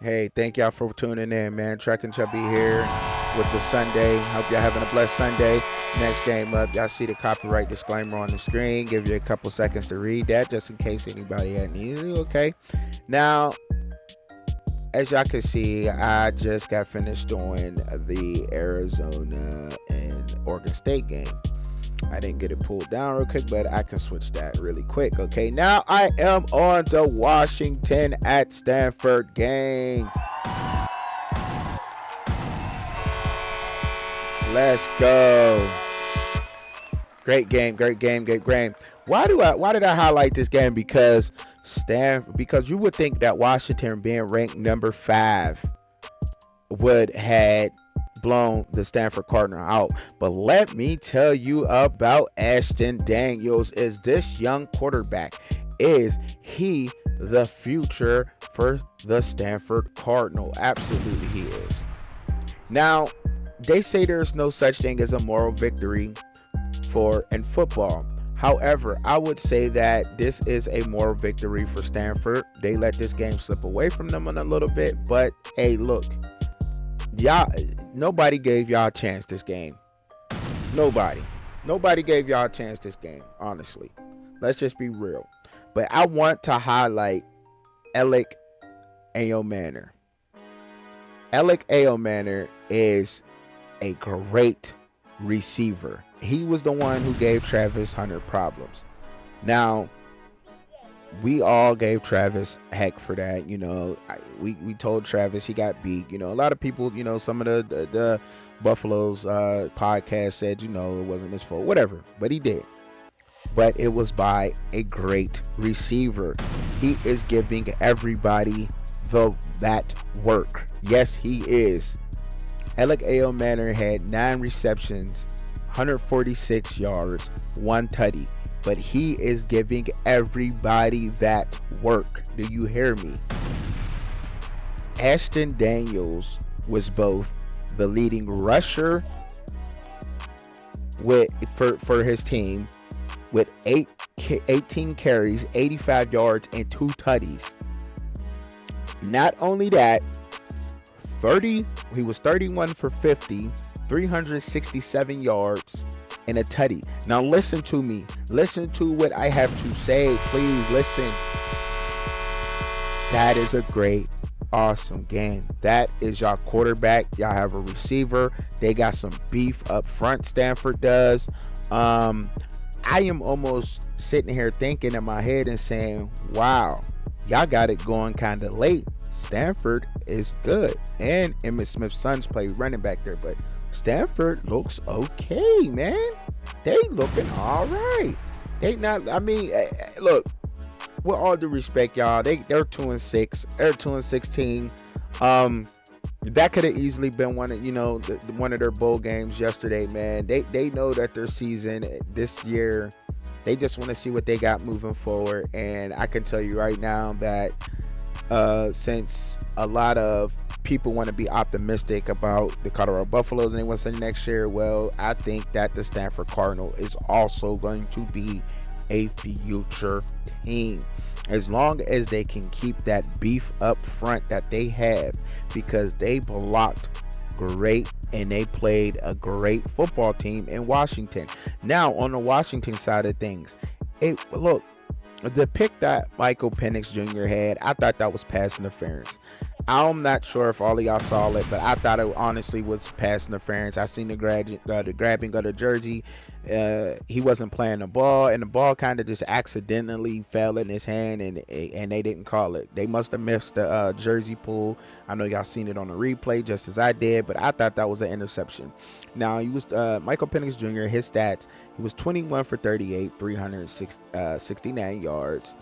Hey, thank y'all for tuning in, man. Truckin Chubbzy here with the Sunday. Hope y'all having a blessed Sunday. Next game up, y'all see the copyright disclaimer on the screen. Give you a couple seconds to read that just in case anybody had needed it, okay? Now, as y'all can see, I just got finished doing the Arizona and Oregon State game. I didn't get it pulled down real quick, but I can switch that really quick. Okay, now I am on the Washington at Stanford game. Let's go. Great game. Why did I highlight this game? Because you would think that Washington being ranked number 5 would had blown the Stanford Cardinal out. But let me tell you about Ashton Daniels. Is this young quarterback, is he the future for the Stanford Cardinal? Absolutely he is. Now, they say there's no such thing as a moral victory in football. However, I would say that this is a moral victory for Stanford. They let this game slip away from them a little bit, but hey, look, y'all, nobody gave y'all a chance this game. Nobody gave y'all a chance this game, honestly. Let's just be real. But I want to highlight Alec Ayomanor. Alec Ayomanor is a great receiver. He was the one who gave Travis Hunter problems. Now, we all gave Travis heck for that. You know, we told Travis he got beat. You know, a lot of people, you know, some of the Buffalo's podcast said, you know, it wasn't his fault, whatever, but he did. But it was by a great receiver. He is giving everybody that work. Yes, he is. Alec Ayomanor had 9 receptions, 146 yards, 1 tutty. But he is giving everybody that work. Do you hear me? Ashton Daniels was both the leading rusher for his team with 18 carries, 85 yards, and 2 tutties. Not only that, he was 31 for 50, 367 yards, and a tutty. Now listen to me. Listen to what I have to say. Please listen. That is a great, awesome game. That is y'all quarterback. Y'all have a receiver. They got some beef up front. Stanford does. I am almost sitting here thinking in my head and saying, wow, y'all got it going kind of late. Stanford is good. And Emmitt Smith's sons play running back there, but Stanford looks okay, man. They looking all right. They not, I mean, look, with all due respect, y'all, they're 2-6. They're 2-16. That could have easily been one of, one of their bowl games yesterday, man. They know that their season this year, they just want to see what they got moving forward. And I can tell you right now that since a lot of people want to be optimistic about the Colorado Buffaloes and they want to say next year, well, I think that the Stanford Cardinal is also going to be a future team, as long as they can keep that beef up front that they have, because they blocked great and they played a great football team in Washington. Now, on the Washington side of things, look, the pick that Michael Penix Jr. had, I thought that was pass interference. I'm not sure if all of y'all saw it, but I thought it honestly was pass interference. I seen the grabbing of the jersey. He wasn't playing the ball, and the ball kind of just accidentally fell in his hand, and they didn't call it. They must have missed the jersey pull. I know y'all seen it on the replay just as I did, but I thought that was an interception. Now, he was Michael Penix Jr., his stats, he was 21 for 38, 369 yards,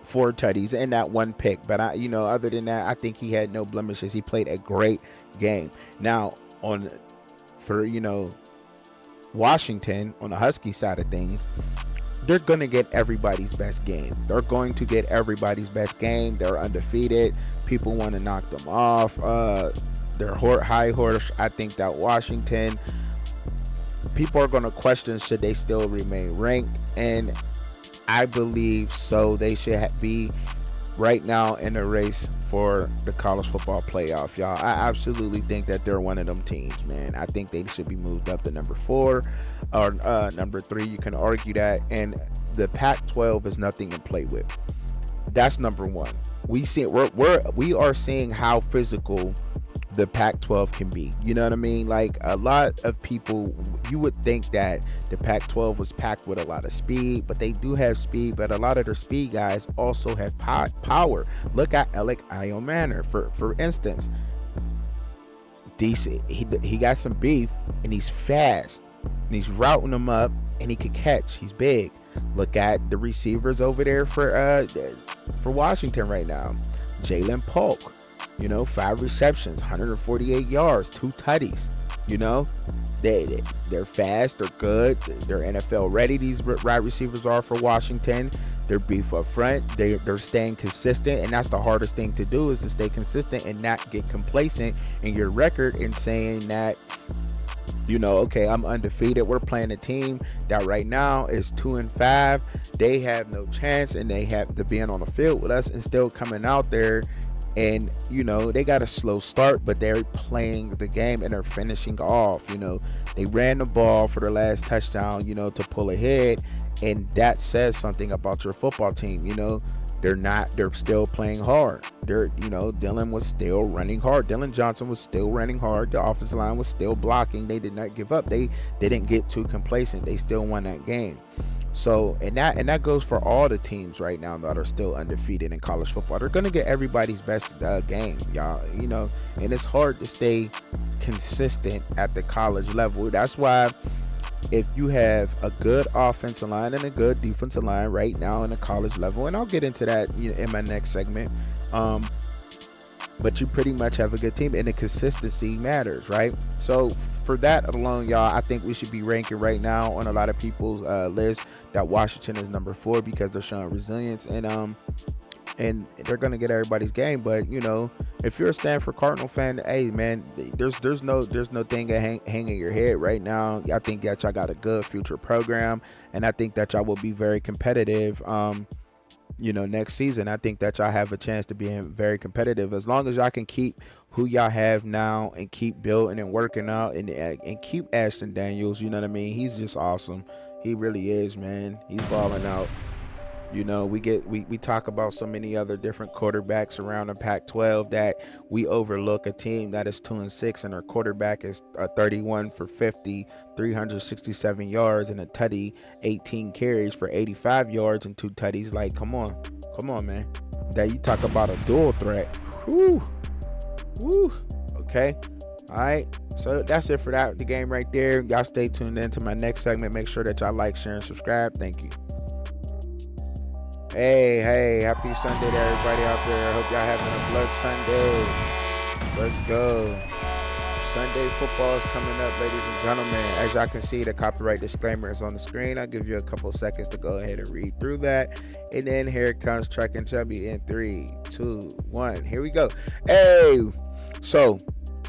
4 tutties, and that 1 pick. But other than that, I think he had no blemishes. He played a great game. Now, for Washington, on the Husky side of things, they're going to get everybody's best game. They're undefeated. People want to knock them off. They're high horse. I think that Washington, people are going to question, should they still remain ranked? And I believe so. They should be right now in a race for the college football playoff, y'all. I absolutely think that they're one of them teams, man. I think they should be moved up to number 4 or number 3. You can argue that, and the Pac-12 is nothing to play with. That's number 1. We are seeing how physical the Pac-12 can be. You know what I mean? Like, a lot of people, you would think that the Pac-12 was packed with a lot of speed, but they do have speed, but a lot of their speed guys also have power. Look at Alec Iomanner, for instance. Decent. He got some beef, and he's fast, and he's routing them up, and he could catch. He's big. Look at the receivers over there for Washington right now. Jalen Polk. 5 receptions, 148 yards, 2 tutties. They're fast, they're good, they're NFL ready. These wide receivers are for Washington. They're beef up front. They're staying consistent, and that's the hardest thing to do, is to stay consistent and not get complacent in your record and saying that, okay, I'm undefeated. We're playing a team that right now is 2-5. They have no chance, and they have to be on the field with us and still coming out there. And they got a slow start, but they're playing the game and they're finishing off. They ran the ball for their last touchdown, to pull ahead, and that says something about your football team. They're still playing hard. Dylan was still running hard. Dylan Johnson was still running hard. The offensive line was still blocking. They did not give up. They didn't get too complacent. They still won that game. So, and that goes for all the teams right now that are still undefeated in college football. They're going to get everybody's best game, y'all, and it's hard to stay consistent at the college level. That's why if you have a good offensive line and a good defensive line right now in the college level, and I'll get into that in my next segment, but you pretty much have a good team, and the consistency matters, right? So for that alone, y'all, I think we should be ranking right now on a lot of people's list that Washington is number 4 because they're showing resilience, and they're gonna get everybody's game. But if you're a Stanford Cardinal fan, hey man, there's no thing hanging your head right now. I think that y'all got a good future program, and I think that y'all will be very competitive. Next season, I think that y'all have a chance to be very competitive as long as y'all can keep who y'all have now and keep building and working out and keep Ashton Daniels. You know what I mean? He's just awesome. He really is, man. He's balling out. We talk about so many other different quarterbacks around the Pac-12 that we overlook a team that is 2-6 and their quarterback is 31 for 50, 367 yards and a tutty, 18 carries for 85 yards and 2 tutties. Like, come on, man. That you talk about a dual threat. Woo. Okay. All right. So that's it for the game right there. Y'all stay tuned in to my next segment. Make sure that y'all like, share, and subscribe. Thank you. Hey, happy Sunday to everybody out there. I hope y'all having a blessed Sunday. Let's go. Sunday football is coming up, ladies and gentlemen. As y'all can see, the copyright disclaimer is on the screen. I'll give you a couple seconds to go ahead and read through that. And then here comes Truckin Chubbzy in 3, 2, 1. Here we go. Hey, so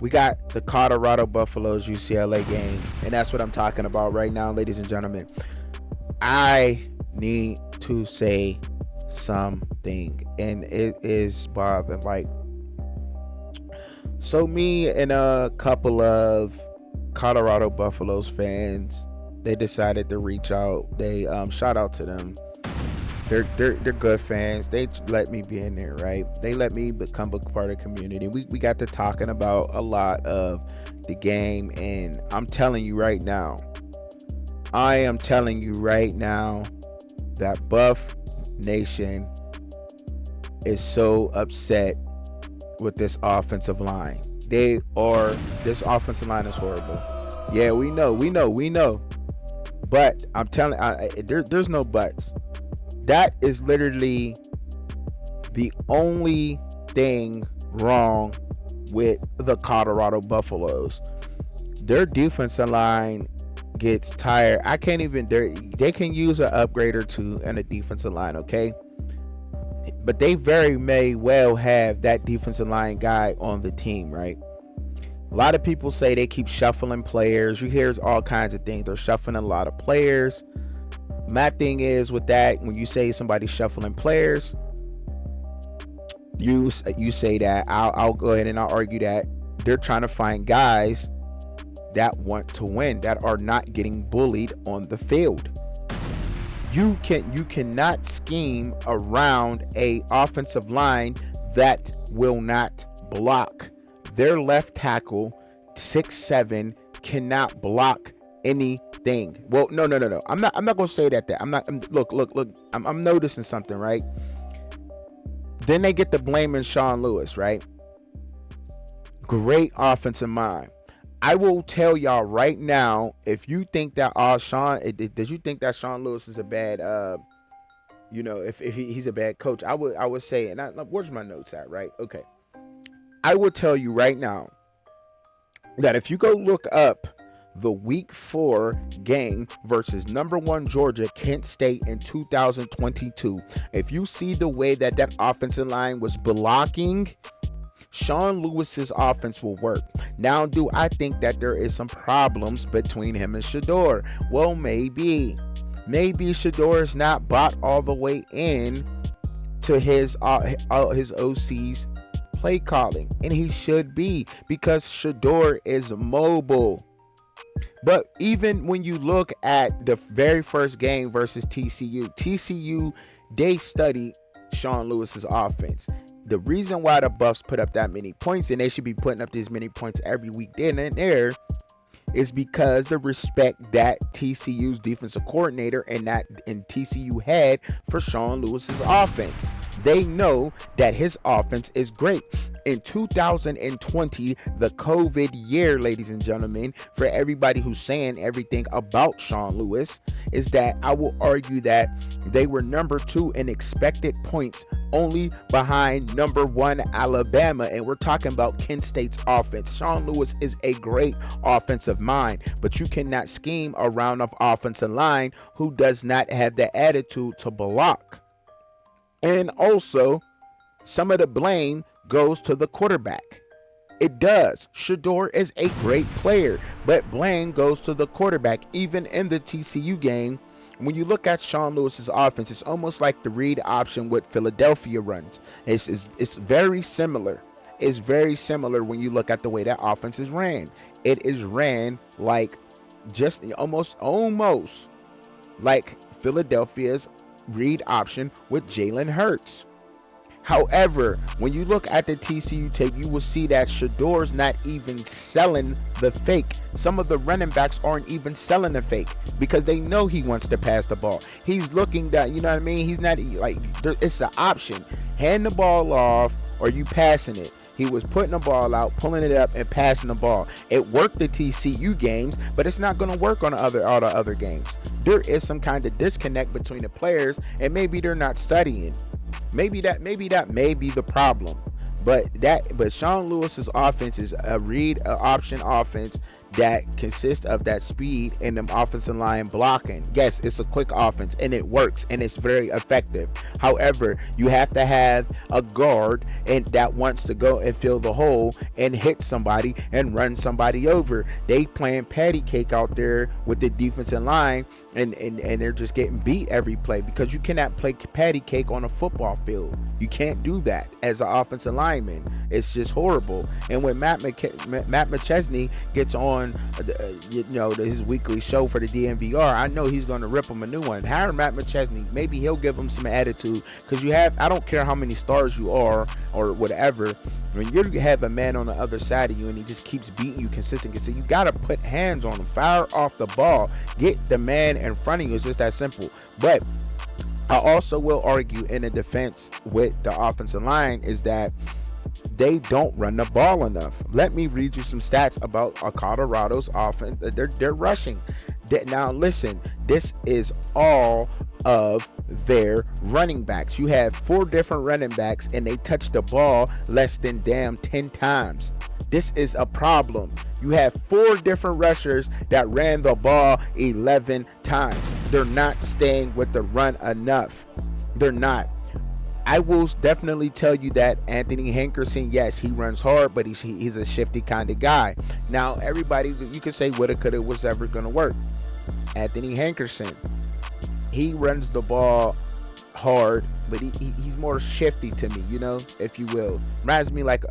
we got the Colorado Buffaloes UCLA game, and that's what I'm talking about right now, ladies and gentlemen. I need to say something, and it is Bob. Like, so me and a couple of Colorado Buffaloes fans, they decided to reach out. They shout out to them. They're good fans. They let me be in there, right? They let me become a part of the community. We got to talking about a lot of the game, and I'm telling you right now, that Buff Nation is so upset with this offensive line. This offensive line is horrible. Yeah, we know. But I'm telling, there's no buts. That is literally the only thing wrong with the Colorado Buffaloes. Their defensive line gets tired. I can't even. They can use an upgrade or two and a defensive line, okay? But they very may well have that defensive line guy on the team, right? A lot of people say they keep shuffling players. You hear all kinds of things. They're shuffling a lot of players. My thing is with that, when you say somebody's shuffling players, you say that. I'll go ahead and I'll argue that they're trying to find guys that want to win, that are not getting bullied on the field. You cannot scheme around a offensive line that will not block. Their left tackle, 6'7", cannot block anything. Well, no. I'm not gonna say that. Look. I'm noticing something, right? Then they get the blame in Sean Lewis, right? Great offensive mind. I will tell y'all right now, if you think that did you think that Sean Lewis is a bad if he's a bad coach, I would say, and where's my notes at, right? Okay. I will tell you right now that if you go look up the week 4 game versus number 1 Georgia, Kent State in 2022, if you see the way that offensive line was blocking, Sean Lewis's offense will work. Now, do I think that there is some problems between him and Shedeur? Well, maybe Shedeur is not bought all the way in to his OC's play calling, and he should be, because Shedeur is mobile. But even when you look at the very first game versus TCU, they study Sean Lewis's offense. The reason why the Buffs put up that many points, and they should be putting up this many points every week then and there, is because the respect that TCU's defensive coordinator and TCU had for Sean Lewis's offense. They know that his offense is great. In 2020, the COVID year, ladies and gentlemen, for everybody who's saying everything about Sean Lewis, is that I will argue that they were number 2 in expected points, only behind number 1 Alabama, and we're talking about Kent State's offense. Sean Lewis is a great offensive mind, but you cannot scheme around an offensive line who does not have the attitude to block. And also, some of the blame goes to the quarterback. It does. Shedeur is a great player, but blame goes to the quarterback. Even in the TCU game, when you look at Sean Lewis's offense, it's almost like the read option what Philadelphia runs. It's very similar. It's very similar when you look at the way that offense is ran. It is ran like just almost like Philadelphia's read option with Jalen Hurts. However, when you look at the TCU tape, you will see that Shedeur's not even selling the fake. Some of the running backs aren't even selling the fake because they know he wants to pass the ball. He's looking that, you know what I mean? He's not like, it's an option. Hand the ball off or you passing it. He was putting the ball out, pulling it up, and passing the ball. It worked the TCU games, but it's not going to work on all the other games. There is some kind of disconnect between the players, and maybe they're not studying. Maybe that may be the problem. But Sean Lewis's offense is a read option offense that consists of that speed and the offensive line blocking. Yes, it's a quick offense and it works and it's very effective. However, you have to have a guard and that wants to go and fill the hole and hit somebody and run somebody over. They playing patty cake out there with the defensive line and they're just getting beat every play because you cannot play patty cake on a football field. You can't do that as an offensive lineman. It's just horrible. And when Matt McChesney gets on, his weekly show for the DNVR, I know he's going to rip him a new one. Hire Matt McChesney. Maybe he'll give him some attitude because I don't care how many stars you are or whatever. When you have a man on the other side of you and he just keeps beating you consistently, so you got to put hands on him. Fire off the ball. Get the man in front of you. It's just that simple. But I also will argue in a defense with the offensive line is that they don't run the ball enough. Let me read you some stats about Colorado's offense. They're rushing. Now listen, this is all of their running backs. You have 4 different running backs and they touch the ball less than 10 times. This is a problem. You have 4 different rushers that ran the ball 11 times. They're not staying with the run enough. They're not. I will definitely tell you that Anthony Hankerson, yes, he runs hard, but he's a shifty kind of guy. Now, everybody, you could say woulda, coulda, was ever going to work. Anthony Hankerson, he runs the ball hard, but he's more shifty to me, if you will. Reminds me like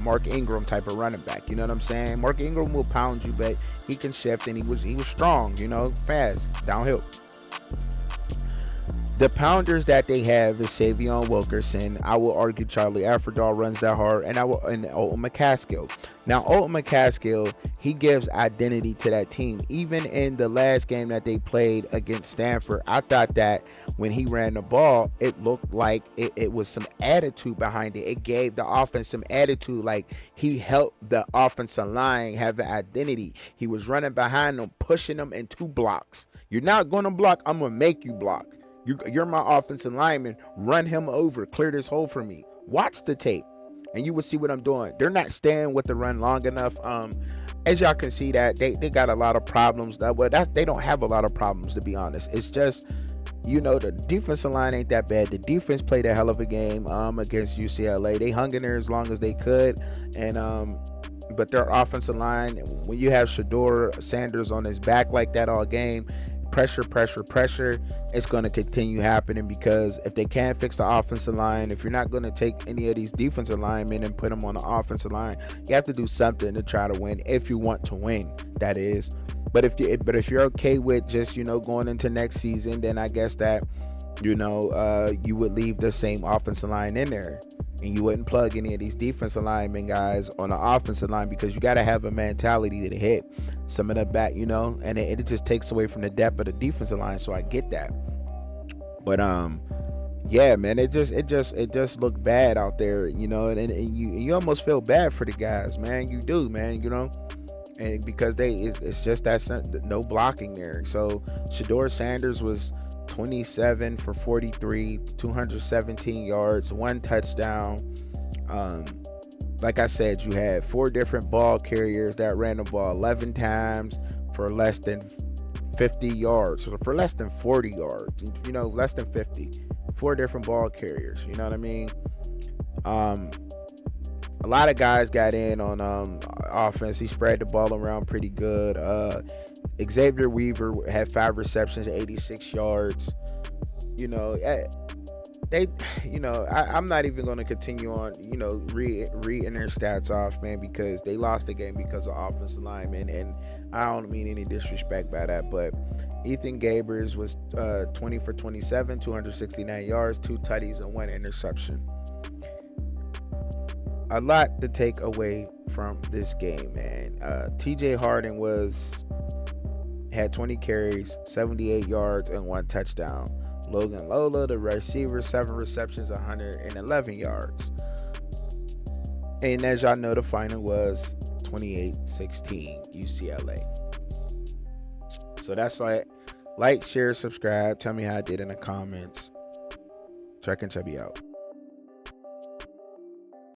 Mark Ingram type of running back. You know what I'm saying? Mark Ingram will pound you, but he can shift, and he was strong, fast downhill. The pounders that they have is Savion Wilkerson. I will argue Charlie Afridal runs that hard, and Alton McCaskill. Now, Alton McCaskill, he gives identity to that team. Even in the last game that they played against Stanford, I thought that when he ran the ball, it looked like it was some attitude behind it. It gave the offense some attitude, like he helped the offensive line have an identity. He was running behind them, pushing them in 2 blocks. You're not going to block, I'm going to make you block. You're my offensive lineman. Run him over. Clear this hole for me. Watch the tape, and you will see what I'm doing. They're not staying with the run long enough. As y'all can see, that they got a lot of problems. They don't have a lot of problems, to be honest. It's just, the defensive line ain't that bad. The defense played a hell of a game against UCLA. They hung in there as long as they could, and but their offensive line, when you have Shedeur Sanders on his back like that all game, pressure, it's going to continue happening, because if they can't fix the offensive line, if you're not going to take any of these defensive linemen and put them on the offensive line, you have to do something to try to win, if you want to win, that is. But if you're okay with just, going into next season, then I guess that, you would leave the same offensive line in there, and you wouldn't plug any of these defensive linemen guys on the offensive line, because you got to have a mentality to hit some of the back, and it just takes away from the depth of the defensive line. So I get that, but yeah, man, it just looked bad out there, and you almost feel bad for the guys, man. You do, man, and because it's just that no blocking there. So Shedeur Sanders was 27 for 43, 217 yards, 1 touchdown. Like I said, you had 4 different ball carriers that ran the ball 11 times for less than 50 yards, or for less than 40 yards, less than 50. 4 different ball carriers, you know what I mean? A lot of guys got in on offense. He spread the ball around pretty good. Xavier Weaver had 5 receptions, 86 yards. I'm not even going to continue on, reading their stats off, man, because they lost the game because of offensive linemen, and I don't mean any disrespect by that, but Ethan Gabers was 20 for 27, 269 yards, 2 tutties, and 1 interception. A lot to take away from this game, man. TJ Harden had 20 carries, 78 yards, and 1 touchdown. Logan Lola, the receiver, 7 receptions, 111 yards. And as y'all know, the final was 28-16 UCLA. So that's like, share, subscribe. Tell me how I did in the comments. Truckin Chubbzy out.